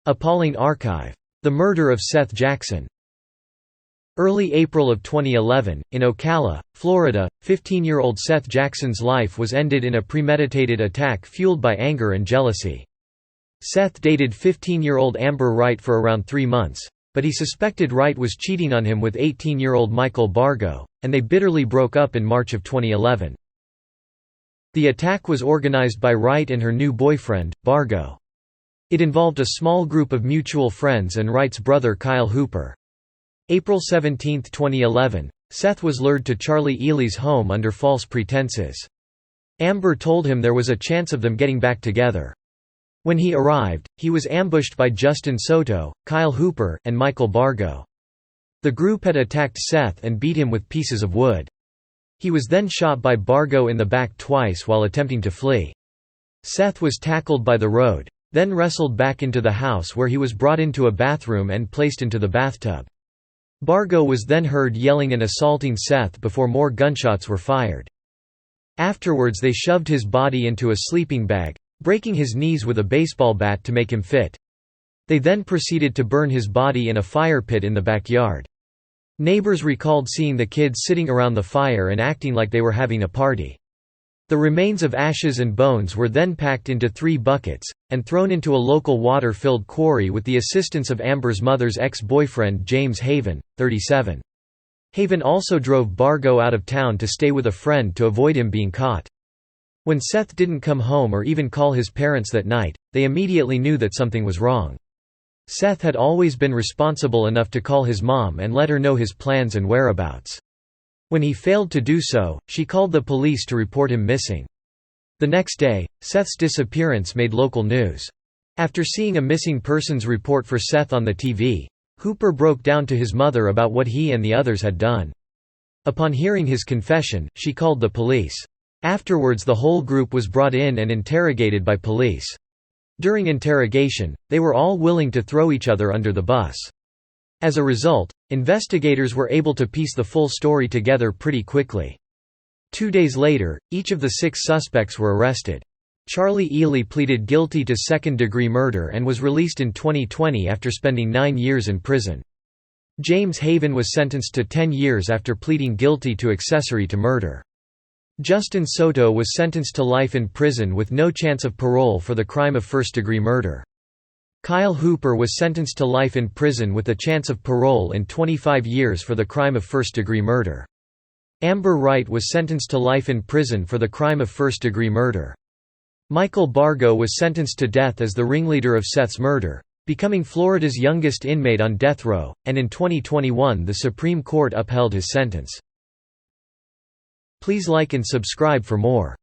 Appalling archive. The murder of Seath Jackson. Early April of 2011, in Ocala, Florida, 15-year-old Seath Jackson's life was ended in a premeditated attack fueled by anger and jealousy. Seath dated 15-year-old Amber Wright for around 3 months, but he suspected Wright was cheating on him with 18-year-old Michael Bargo, and they bitterly broke up in March of 2011. The attack was organized by Wright and her new boyfriend, Bargo. It involved a small group of mutual friends and Wright's brother Kyle Hooper. April 17, 2011, Seath was lured to Charlie Ely's home under false pretenses. Amber told him there was a chance of them getting back together. When he arrived, he was ambushed by Justin Soto, Kyle Hooper, and Michael Bargo. The group had attacked Seath and beat him with pieces of wood. He was then shot by Bargo in the back twice while attempting to flee. Seath was tackled by the road, then wrestled back into the house where he was brought into a bathroom and placed into the bathtub. Bargo was then heard yelling and assaulting Seath before more gunshots were fired. Afterwards they shoved his body into a sleeping bag, breaking his knees with a baseball bat to make him fit. They then proceeded to burn his body in a fire pit in the backyard. Neighbors recalled seeing the kids sitting around the fire and acting like they were having a party. The remains of ashes and bones were then packed into 3 buckets, and thrown into a local water-filled quarry with the assistance of Amber's mother's ex-boyfriend James Haven, 37. Haven also drove Bargo out of town to stay with a friend to avoid him being caught. When Seath didn't come home or even call his parents that night, they immediately knew that something was wrong. Seath had always been responsible enough to call his mom and let her know his plans and whereabouts. When he failed to do so, she called the police to report him missing. The next day, Seath's disappearance made local news. After seeing a missing persons report for Seath on the TV, Hooper broke down to his mother about what he and the others had done. Upon hearing his confession, she called the police. Afterwards the whole group was brought in and interrogated by police. During interrogation, they were all willing to throw each other under the bus. As a result, investigators were able to piece the full story together pretty quickly. 2 days later, each of the 6 suspects were arrested. Charlie Ely pleaded guilty to second-degree murder and was released in 2020 after spending 9 years in prison. James Haven was sentenced to 10 years after pleading guilty to accessory to murder. Justin Soto was sentenced to life in prison with no chance of parole for the crime of first-degree murder. Kyle Hooper was sentenced to life in prison with a chance of parole in 25 years for the crime of first-degree murder. Amber Wright was sentenced to life in prison for the crime of first-degree murder. Michael Bargo was sentenced to death as the ringleader of Seath's murder, becoming Florida's youngest inmate on death row, and in 2021 the Supreme Court upheld his sentence. Please like and subscribe for more.